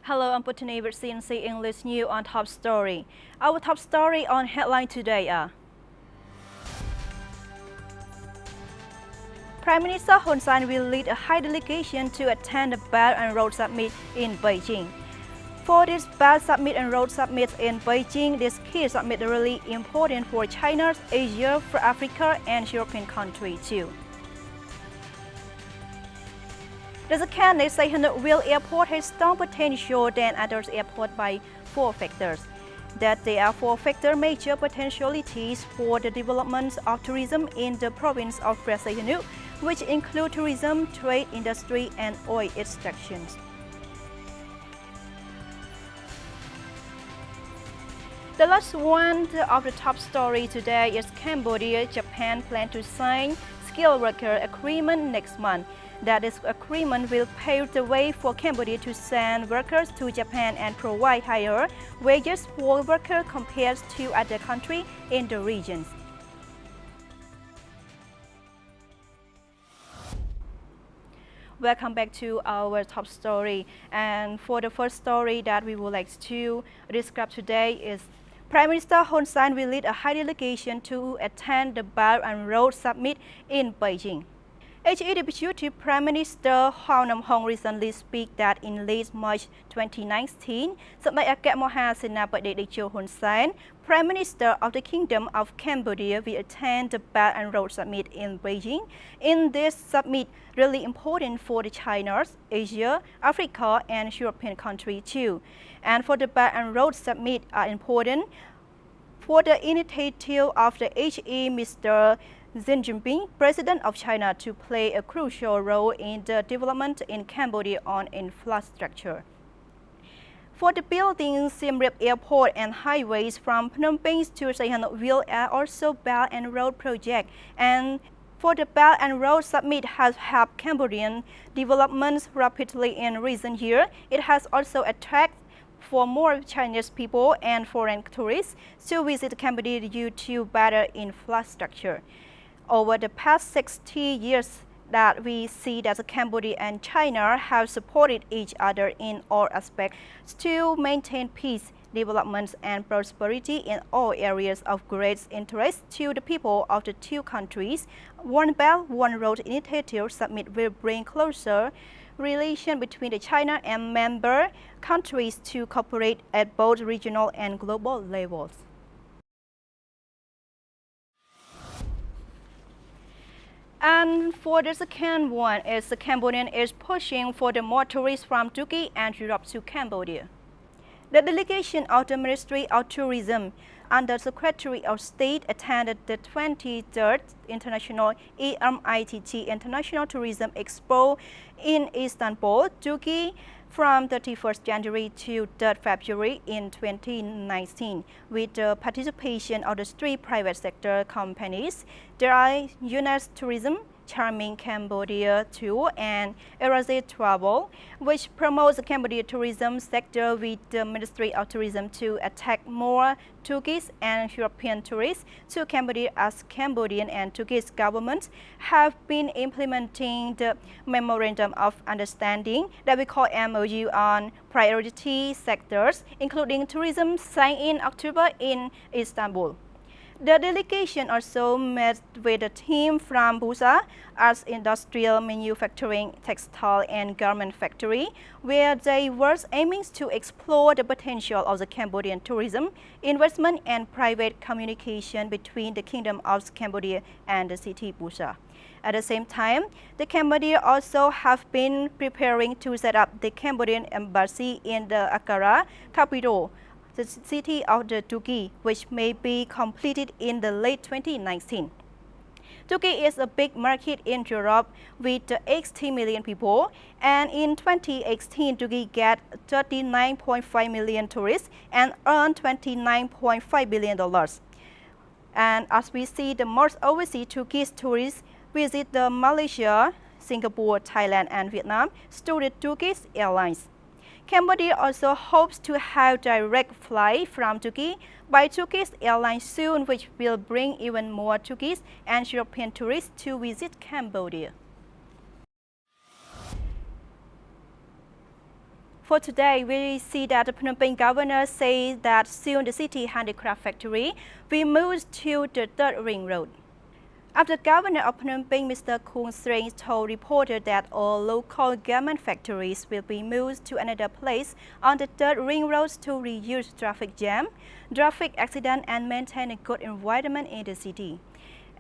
Hello, I'm Putini with CNC English News on Top Story. Our top story on headline today are Prime Minister Hun Sen will lead a high delegation to attend the Belt and Road Summit in Beijing. For this Belt Summit and Road Summit in Beijing, this key summit is really important for China, Asia, for Africa, and European countries too. The second Beijing Airport has strong potential than other airports by 4 factors. That there are 4 major potentialities for the development of tourism in the province of Beijing, which include tourism, trade, industry, and oil extractions. The last one of the top story today is Cambodia. Japan plan to sign skilled worker agreement next month. That this agreement will pave the way for Cambodia to send workers to Japan and provide higher wages for workers compared to other countries in the region. Welcome back to our top story. And for the first story that we would like to describe today is Prime Minister Hun Sen will lead a high delegation to attend the Belt and Road Summit in Beijing. HE Deputy Prime Minister Phnom Penh recently spoke that in late March 2019, Hun Sen, Prime Minister of the Kingdom of Cambodia, will attend the Belt and Road Summit in Beijing. In this summit, really important for the China, Asia, Africa, and European countries too. And for the Belt and Road Summit are important for the initiative of the HE Mr. Xi Jinping, President of China, to play a crucial role in the development in Cambodia on infrastructure. For the building Siem Reap Airport and highways from Phnom Penh to Sihanouk will also Belt and Road project. And for the Belt and Road Summit has helped Cambodian developments rapidly in recent years. It has also attracted for more Chinese people and foreign tourists to visit Cambodia due to better infrastructure. Over the past 60 years, that we see that Cambodia and China have supported each other in all aspects to maintain peace, development, and prosperity in all areas of great interest to the people of the two countries. One Belt, One Road initiative summit will bring closer relation between the China and member countries to cooperate at both regional and global levels. And for the second one is the Cambodian is pushing for the more tourists from Turkey and Europe to Cambodia. The delegation of the Ministry of Tourism under Secretary of State attended the 23rd International EMITT International Tourism Expo in Istanbul, Turkey, from 31st January to 3rd February in 2019, with the participation of the 3 private sector companies. There are UNES Tourism, Charming Cambodia Tour, and Eraset Travel, which promotes the Cambodia tourism sector with the Ministry of Tourism to attract more Turkish and European tourists to Cambodia, as Cambodian and Turkish governments have been implementing the Memorandum of Understanding that we call MOU on priority sectors, including tourism, signed in October in Istanbul. The delegation also met with a team from Bursa as industrial manufacturing, textile and garment factory, where they were aiming to explore the potential of the Cambodian tourism, investment and private communication between the Kingdom of Cambodia and the city Bursa. At the same time, the Cambodia also have been preparing to set up the Cambodian embassy in the Ankara capital, the city of the Turkey, which may be completed in the late 2019. Turkey is a big market in Europe with 80 million people, and in 2018, Turkey got 39.5 million tourists and earned $29.5 billion. And as we see, the most overseas Turkish tourists visit the Malaysia, Singapore, Thailand, and Vietnam through the Turkish Airlines. Cambodia also hopes to have direct flight from Turkey by Turkish Airlines soon, which will bring even more Turkish and European tourists to visit Cambodia. For today, we see that the Phnom Penh Governor says that soon the city handicraft factory will move to the third ring road. After Governor of Phnom Penh, Minister Hun Sen told reporters that all local garment factories will be moved to another place on the third ring road to reduce traffic jam, traffic accident and maintain a good environment in the city.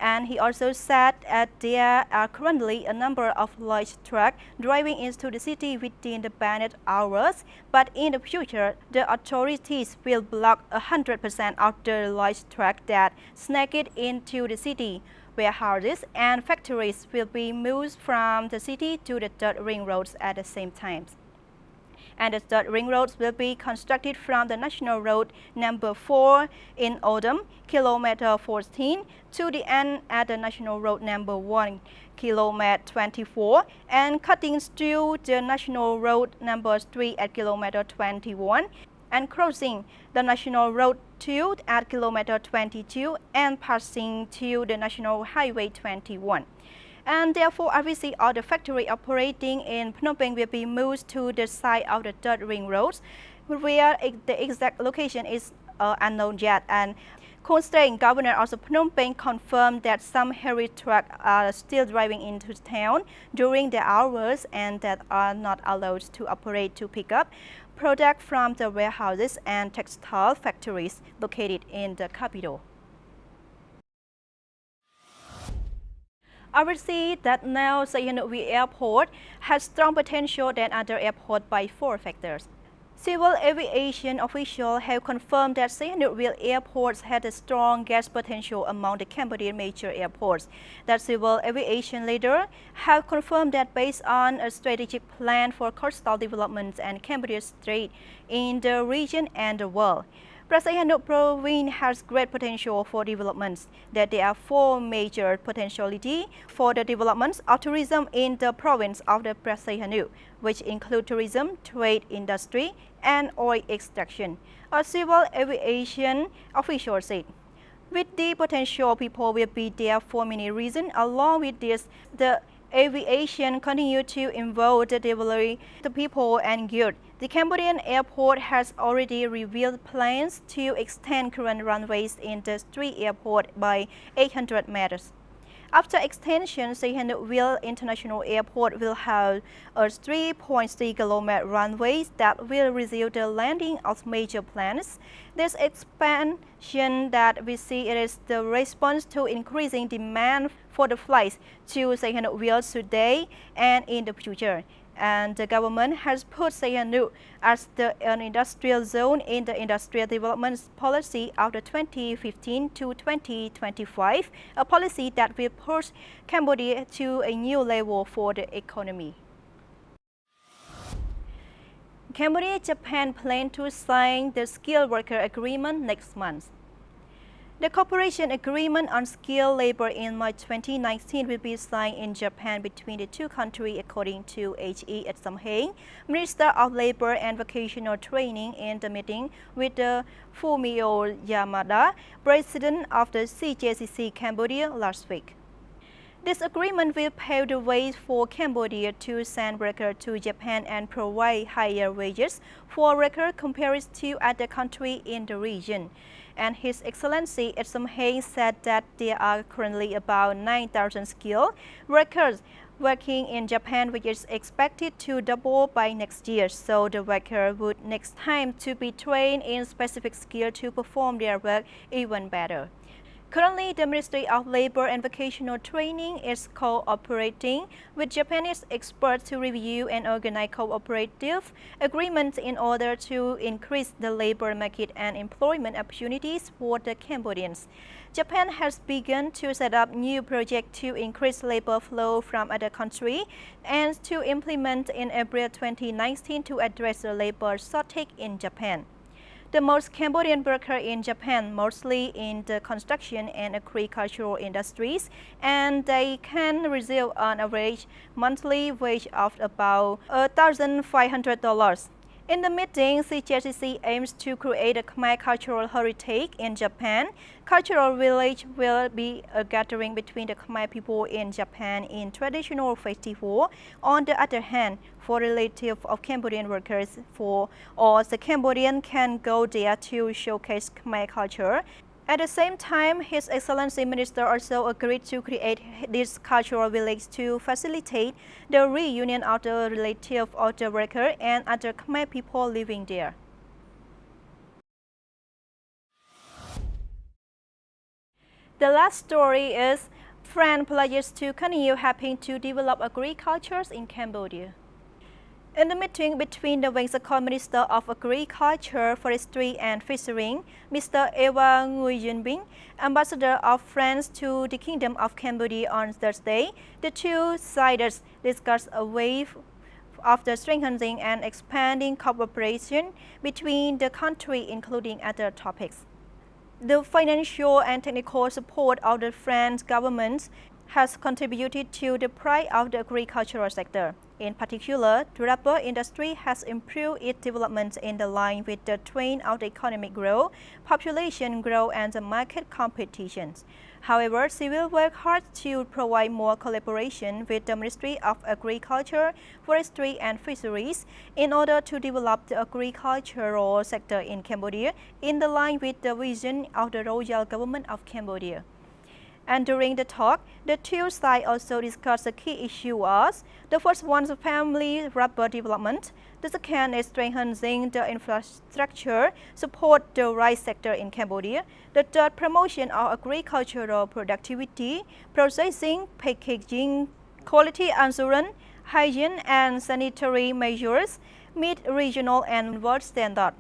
And he also said that there are currently a number of large trucks driving into the city within the banned hours, but in the future, the authorities will block 100% of the large trucks that sneak it into the city. Warehouses and factories will be moved from the city to the third ring roads at the same time. And the third ring roads will be constructed from the National Road number 4 in Odom, kilometer 14, to the end at the National Road number 1, kilometer 24, and cutting through the National Road number 3 at kilometer 21, and crossing the National Road 2 at kilometer 22, and passing to the National Highway 21. And therefore, obviously, all the factory operating in Phnom Penh will be moved to the side of the third ring roads, where the exact location is unknown yet. And Hun Sen, Governor of Phnom Penh, confirmed that some heavy trucks are still driving into town during the hours and that are not allowed to operate to pick up products from the warehouses and textile factories located in the capital. I will see that now Sihanouk Airport has strong potential than other airports by 4 factors. Civil aviation officials have confirmed that Sihanouk Airport has the strongest potential among the Cambodian major airports. That civil aviation leaders have confirmed that based on a strategic plan for coastal development and Cambodia's trade in the region and the world, Sihanouk province has great potential for development, that there are 4 major potentialities for the development of tourism in the province of the Sihanouk, which include tourism, trade, industry, and oil extraction. A civil aviation official said. With the potential, people will be there for many reasons. Along with this, the aviation continue to involve the delivery to people and goods. The Cambodian airport has already revealed plans to extend current runways in the 3 airports by 800 meters. After extension, Sihanouk International Airport will have a 3.3 km runway that will resume the landing of major planes. This expansion that we see it is the response to increasing demand for the flights to Sihanouk today and in the future. And the government has put Sihanouk as an industrial zone in the industrial development policy of the 2015 to 2025, a policy that will push Cambodia to a new level for the economy. Cambodia and Japan plan to sign the skilled worker agreement next month. The cooperation agreement on skilled labor in March 2019 will be signed in Japan between the 2 countries, according to H.E. Samhaeng, Minister of Labor and Vocational Training, in the meeting with the Fumio Yamada, President of the CJCC Cambodia, last week. This agreement will pave the way for Cambodia to send workers to Japan and provide higher wages for workers compared to other countries in the region. And His Excellency Samhaeng said that there are currently about 9,000 skilled workers working in Japan, which is expected to double by next year. So the worker would next time to be trained in specific skill to perform their work even better. Currently, the Ministry of Labor and Vocational Training is cooperating with Japanese experts to review and organize cooperative agreements in order to increase the labor market and employment opportunities for the Cambodians. Japan has begun to set up new projects to increase labor flow from other countries and to implement in April 2019 to address the labor shortage in Japan. The most Cambodian workers in Japan, mostly in the construction and agricultural industries, and they can receive on average monthly wage of about $1,500. In the meeting, CJCC aims to create a Khmer cultural heritage in Japan. Cultural Village will be a gathering between the Khmer people in Japan in traditional festival. On the other hand, for relatives of Cambodian workers, the Cambodian can go there to showcase Khmer culture. At the same time, His Excellency Minister also agreed to create this cultural village to facilitate the reunion of the relatives of the worker and other Khmer people living there. The last story is France pledges to continue helping to develop agriculture in Cambodia. In the meeting between the Vice Minister of Agriculture, Forestry and Fisheries, Mr. Eva Nguyen Binh, Ambassador of France to the Kingdom of Cambodia on Thursday, the two sides discussed a way of the strengthening and expanding cooperation between the countries, including other topics. The financial and technical support of the French government has contributed to the pride of the agricultural sector. In particular, the rubber industry has improved its development in the line with the trend of the economic growth, population growth, and the market competitions. However, she will work hard to provide more collaboration with the Ministry of Agriculture, Forestry and Fisheries in order to develop the agricultural sector in Cambodia in the line with the vision of the Royal Government of Cambodia. And during the talk, the two sides also discussed the key issues. The first one is family rubber development. The second is strengthening the infrastructure, support the rice sector in Cambodia. The third, promotion of agricultural productivity, processing, packaging, quality assurance, hygiene and sanitary measures, meet regional and world standards.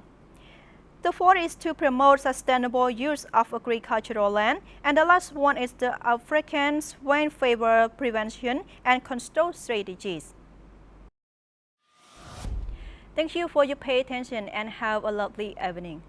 The fourth is to promote sustainable use of agricultural land, and the last one is the African swine fever prevention and control strategies. Thank you for your pay attention and have a lovely evening.